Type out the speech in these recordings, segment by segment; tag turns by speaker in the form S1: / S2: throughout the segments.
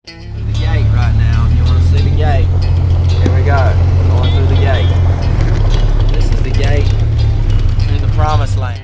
S1: Through the gate right now. You want to see the gate? Here we go. Going through the gate. This is the gate to the promised land.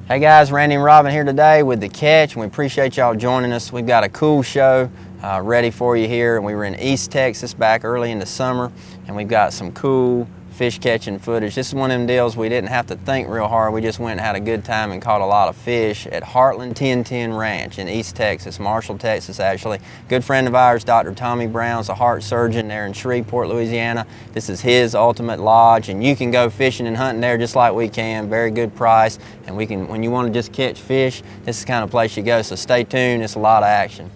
S1: Hey guys, Randy and Robin here today with The Catch, and we appreciate y'all joining us. We've got a cool show ready for you here, and we were in East Texas back early in the summer, and we've got some cool fish catching footage. This is one of them deals we didn't have to think real hard. We just went and had a good time and caught a lot of fish at Heartland 1010 Ranch in East Texas, Marshall, Texas actually. Good friend of ours, Dr. Tommy Brown's a heart surgeon there in Shreveport, Louisiana. This is his ultimate lodge, and you can go fishing and hunting there just like we can. Very good price, and we can, when you want to just catch fish, this is the kind of place you go, so stay tuned. It's a lot of action.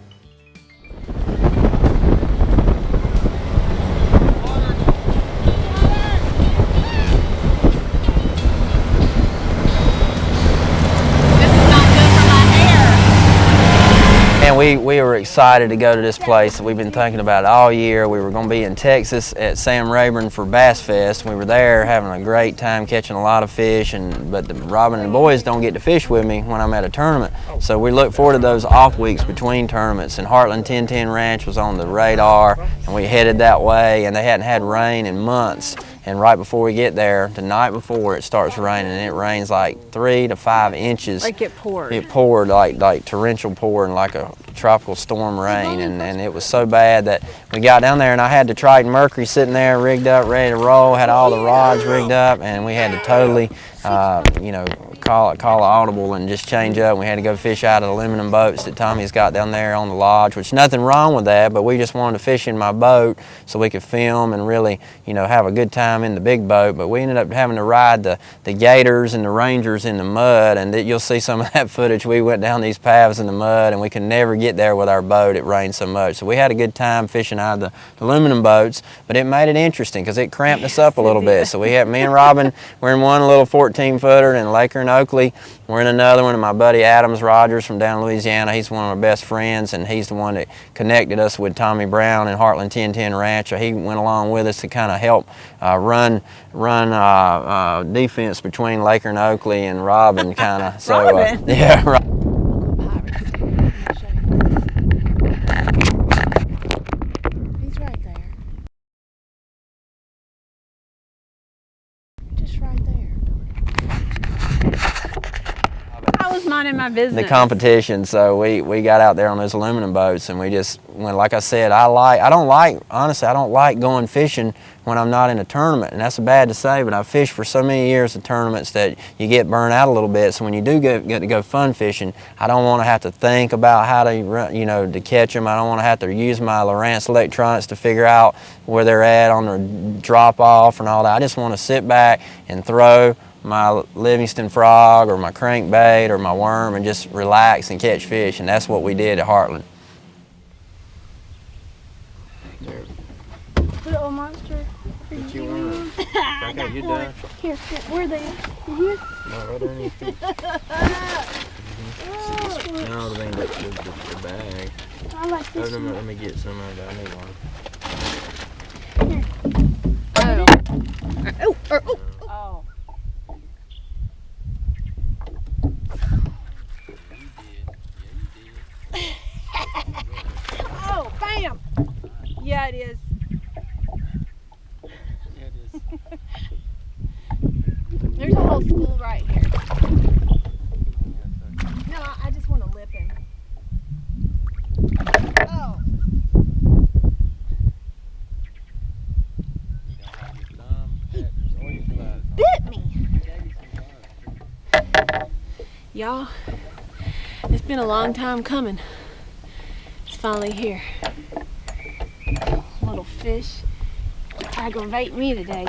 S1: We were excited to go to this place. We've been thinking about it all year. We were going to be in Texas at Sam Rayburn for Bass Fest. We were there having a great time catching a lot of fish, but Robin and the boys don't get to fish with me when I'm at a tournament. So we look forward to those off weeks between tournaments, and Heartland 1010 Ranch was on the radar, and we headed that way, and they hadn't had rain in months. And right before we get there, the night before, it starts raining, and it rains like 3 to 5 inches.
S2: Like it poured.
S1: It poured like torrential pouring, like a tropical storm rain, and it was so bad that we got down there, and I had the Triton Mercury sitting there rigged up, ready to roll, had all the rods rigged up, and we had to totally, call an audible and just change up. We had to go fish out of the aluminum boats that Tommy's got down there on the lodge, which nothing wrong with that, but we just wanted to fish in my boat so we could film and really, have a good time in the big boat. But we ended up having to ride the Gators and the Rangers in the mud, and you'll see some of that footage. We went down these paths in the mud, and we could never get there with our boat. It rained so much. So we had a good time fishing out of the aluminum boats, but it made it interesting because it cramped us up a little bit. So we had, me and Robin, we're in one little 14-footer, and Laker and Oakley, we're in another one, and my buddy Adams Rogers from down in Louisiana, he's one of our best friends, and he's the one that connected us with Tommy Brown and Heartland 1010 Ranch. He went along with us to kind of help run defense between Laker and Oakley and Robin, kind of. So yeah, right.
S2: He's right there. Just right there. I was minding my business.
S1: The competition, so we got out there on those aluminum boats, and we just went. Like I said, honestly, I don't like going fishing when I'm not in a tournament, and that's bad to say, but I've fished for so many years of tournaments that you get burned out a little bit. So when you do get to go fun fishing, I don't want to have to think about how to to catch them. I don't want to have to use my Lowrance electronics to figure out where they're at on their drop off and all that. I just want to sit back and throw my Livingston frog or my crankbait or my worm and just relax and catch fish, and that's what we did at Heartland.
S2: Little monster.
S1: What you want? Okay, you done?
S2: Here, where are they? Here?
S1: No, right underneath it. No, the bag.
S2: I like this one.
S1: Let me get some of that. I need one.
S2: Oh. Oh. Oh, bam! Yeah, it is. There's a whole school right here. No, I just want to lip him. Oh. Bit me. Y'all, it's been a long time coming. It's finally here. Little fish aggravate me today.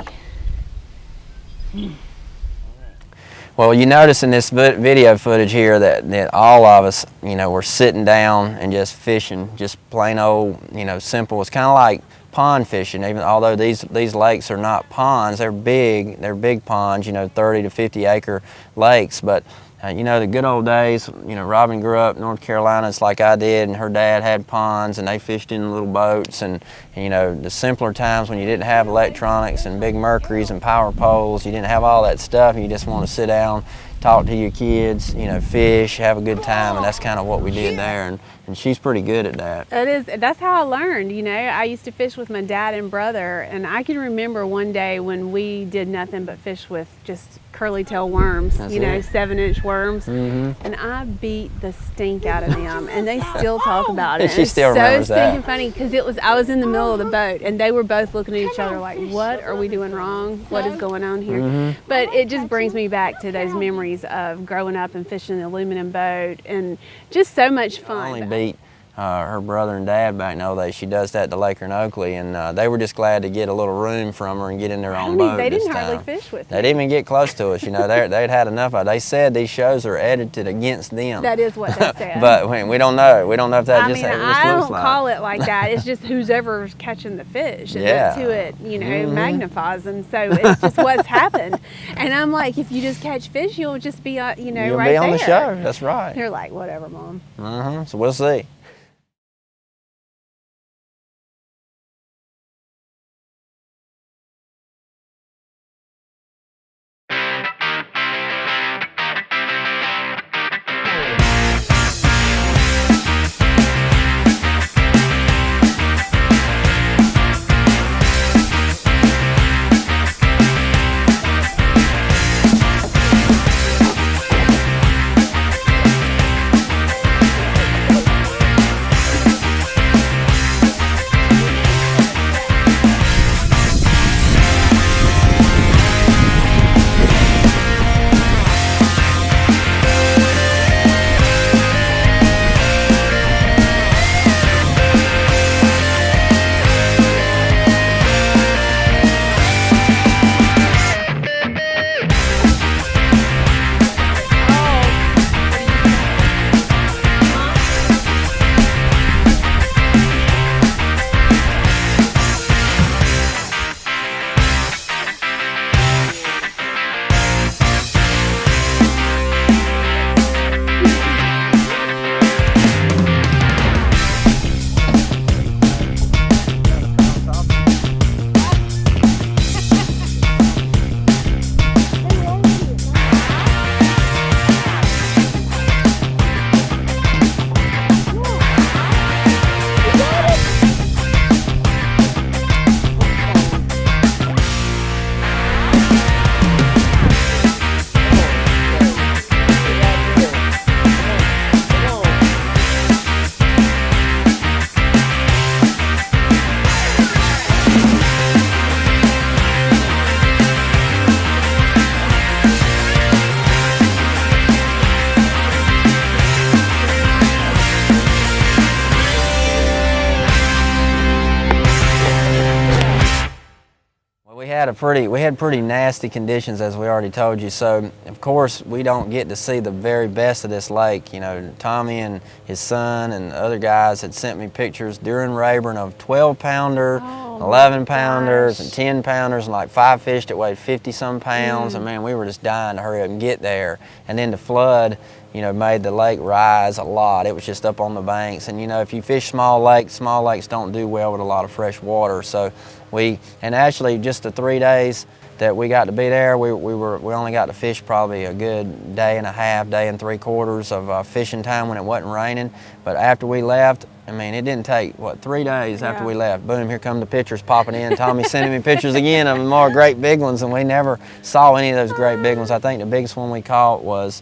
S1: Well, you notice in this video footage here that all of us, you know, were sitting down and just fishing, just plain old, you know, simple. It's kind of like pond fishing, even although these lakes are not ponds, they're big ponds, you know, 30 to 50 acre lakes. But you know, the good old days, you know, Robin grew up in North Carolina, it's like I did, and her dad had ponds and they fished in little boats, and you know, the simpler times when you didn't have electronics and big mercuries and power poles, you didn't have all that stuff, you just want to sit down, talk to your kids, you know, fish, have a good time, and that's kind of what we did there, and she's pretty good at that.
S3: It is. That's how I learned, you know. I used to fish with my dad and brother, and I can remember one day when we did nothing but fish with just curly tail worms,
S1: That's
S3: you know,
S1: it.
S3: 7-inch worms,
S1: Mm-hmm.
S3: and I beat the stink out of them, and they still talk about it.
S1: She still remembers
S3: so
S1: that.
S3: stinking funny because I was in the middle of the boat, and they were both looking at each other like, "What are we doing wrong? What is going on here?"
S1: Mm-hmm.
S3: But it just brings me back to those memories of growing up and fishing the aluminum boat, and just so much fun.
S1: I only beat her brother and dad back in the old days. She does that to Laker and Oakley, and they were just glad to get a little room from her and get in their own boat.
S3: They
S1: this
S3: didn't hardly
S1: time.
S3: fish with
S1: They
S3: me.
S1: didn't even get close to us. You know, they'd had enough of it. They said these shows are edited against them.
S3: That is what they said.
S1: But we don't know. We don't know if that
S3: I
S1: just
S3: mean,
S1: how it
S3: I
S1: looks
S3: don't
S1: like.
S3: call it like that. It's just who's ever's catching the fish, and
S1: Yeah.
S3: that's who it, you know,
S1: Mhm.
S3: magnifies. And so it's just what's happened. And I'm like, if you just catch fish, you'll just be, you know,
S1: You'll
S3: right
S1: be on
S3: there.
S1: the show. That's right.
S3: They're like, whatever, Mom.
S1: So we'll see. We had pretty nasty conditions, as we already told you. So of course we don't get to see the very best of this lake. You know, Tommy and his son and other guys had sent me pictures during Rayburn of 12-pounder, 11-pounders, and 10-pounders, and like 5 fish that weighed 50-some pounds. And man, we were just dying to hurry up and get there. And then the flood, you know, made the lake rise a lot. It was just up on the banks. And you know, if you fish small lakes don't do well with a lot of fresh water. So and actually just the 3 days that we got to be there, we only got to fish probably a good day and a half, day and 3/4 of fishing time when it wasn't raining. But after we left, I mean, it didn't take, what, 3 days after we left. Boom, here come the pictures popping in. Tommy sending me pictures again of more great big ones, and we never saw any of those great big ones. I think the biggest one we caught was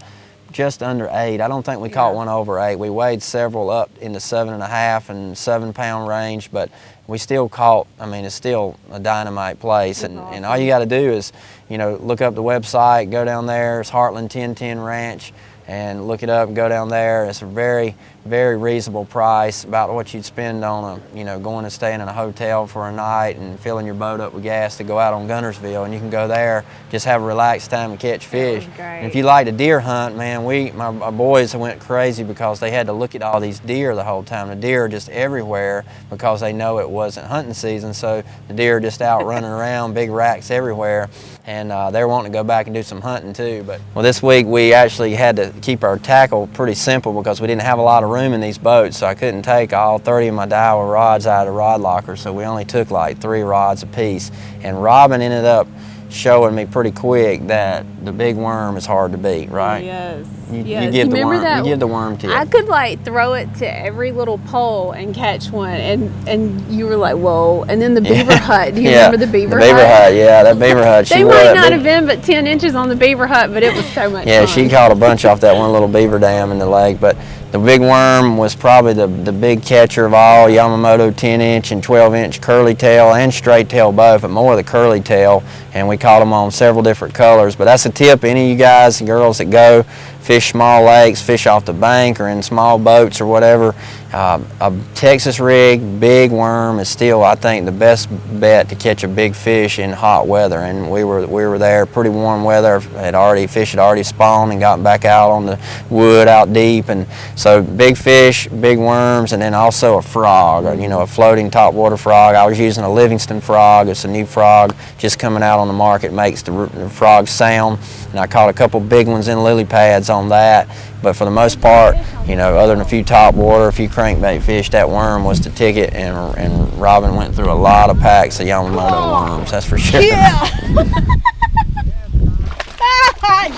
S1: just under 8. I don't think we caught one over 8. We weighed several up in the 7.5 and 7-pound range, but we still caught, I mean, it's still a dynamite place. And all you got to do is, you know, look up the website, go down there. It's Heartland 1010 Ranch, and look it up and go down there. It's a very, very reasonable price, about what you'd spend on going and staying in a hotel for a night and filling your boat up with gas to go out on Guntersville. And you can go there, just have a relaxed time and catch fish. And if you like to deer hunt, man, my boys went crazy because they had to look at all these deer the whole time. The deer are just everywhere because they know it wasn't hunting season, so the deer are just out running around, big racks everywhere. And they're wanting to go back and do some hunting too. But well, this week we actually had to keep our tackle pretty simple because we didn't have a lot of room in these boats, so I couldn't take all 30 of my Daiwa rods out of the rod locker, so we only took like 3 rods apiece. And Robin ended up showing me pretty quick that the big worm is hard to beat, right?
S3: Yes.
S1: You
S3: yes.
S1: give
S3: Remember
S1: the worm,
S3: that?
S1: you give the worm tip.
S3: I could like throw it to every little pole and catch one, and you were like, whoa. And then the beaver hut. Do you remember the beaver hut?
S1: The beaver hut, yeah, that beaver hut.
S3: They might not have been but 10 inches on the beaver hut, but it was so much
S1: yeah,
S3: fun.
S1: she caught a bunch off that one little beaver dam in the lake. But the big worm was probably the big catcher of all. Yamamoto 10-inch and 12-inch curly tail and straight tail both, but more the curly tail. And we caught them on several different colors. But that's a tip, any of you guys and girls that go fish small lakes, fish off the bank or in small boats or whatever, a Texas rig, big worm is still, I think, the best bet to catch a big fish in hot weather. And we were there, pretty warm weather. Fish had already spawned and gotten back out on the wood out deep. And so big fish, big worms, and then also a frog, a floating topwater frog. I was using a Livingston frog. It's a new frog just coming out on the market, makes the frog sound. And I caught a couple big ones in lily pads on that. But for the most part, other than a few topwater, a few crankbait fish, that worm was the ticket, and Robin went through a lot of packs of Yamamoto worms, that's for sure.
S4: Yeah!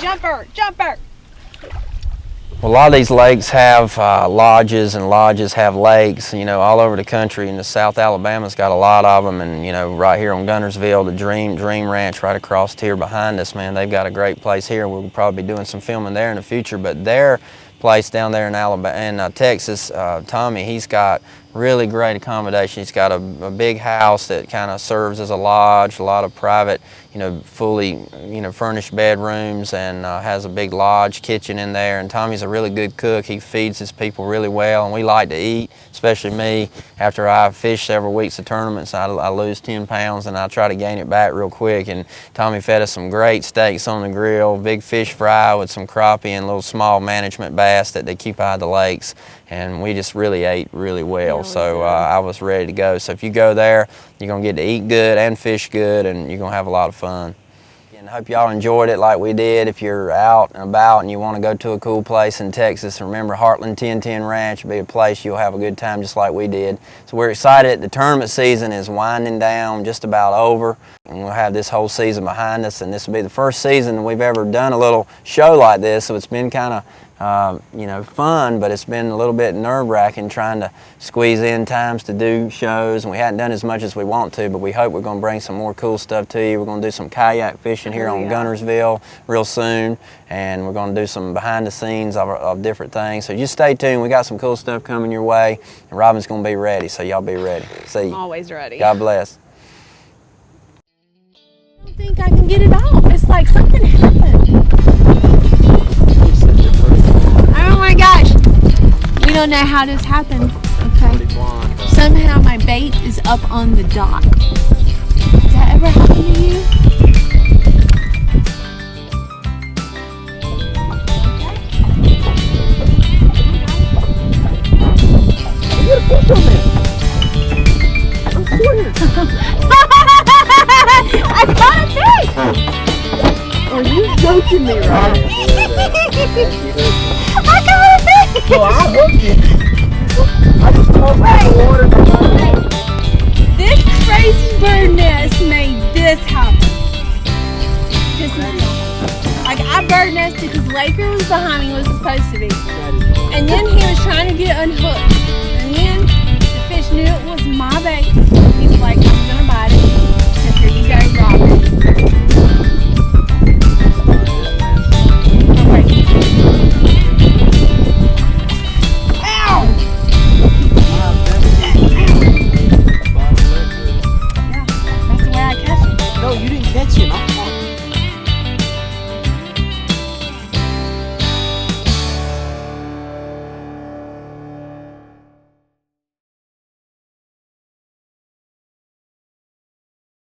S4: Jumper!
S1: Well, a lot of these lakes have lodges, and lodges have lakes, all over the country. And the South Alabama's got a lot of them, and right here on Guntersville, the Dream Ranch right across here behind us, man, they've got a great place here. We'll probably be doing some filming there in the future, but their place down there in Texas, Tommy, he's got really great accommodation. He's got a big house that kind of serves as a lodge, a lot of private, fully, furnished bedrooms, and has a big lodge kitchen in there. And Tommy's a really good cook. He feeds his people really well, and we like to eat, especially me. After I fish several weeks of tournaments, I lose 10 pounds, and I try to gain it back real quick. And Tommy fed us some great steaks on the grill, big fish fry with some crappie and little small management bass that they keep out of the lakes. And we just really ate really well. So I was ready to go. So if you go there, you're gonna get to eat good and fish good, and you're gonna have a lot of fun. And I hope y'all enjoyed it like we did. If you're out and about and you want to go to a cool place in Texas, remember Heartland 1010 Ranch will be a place you'll have a good time just like we did. So we're excited. The tournament season is winding down, just about over. And we'll have this whole season behind us, and this will be the first season we've ever done a little show like this. So it's been kind of fun, but it's been a little bit nerve-wracking trying to squeeze in times to do shows, and we hadn't done as much as we want to, but we hope we're going to bring some more cool stuff to you. We're going to do some kayak fishing here on Guntersville real soon, and we're going to do some behind the scenes of different things. So just stay tuned. We got some cool stuff coming your way, and Robin's going to be ready, so y'all be ready. See you.
S3: I'm always ready.
S1: God bless.
S2: I don't think I can get it off. It's like something happened. Oh my gosh. We don't know how this happened. Okay. Somehow my bait is up on the dock. Has that ever happened to you? I got a fish!
S4: Are you joking me, right?
S2: I got a fish!
S4: No, I hooked it. I just tossed it in the water.
S2: This crazy bird nest made this happen. Just now. Like, I bird nested because Laker was behind me, was supposed to be. And then he was trying to get unhooked. And then the fish knew it was my bait. He's like, I'm gonna bite it. So here you go, Robert.
S4: No, you didn't catch him.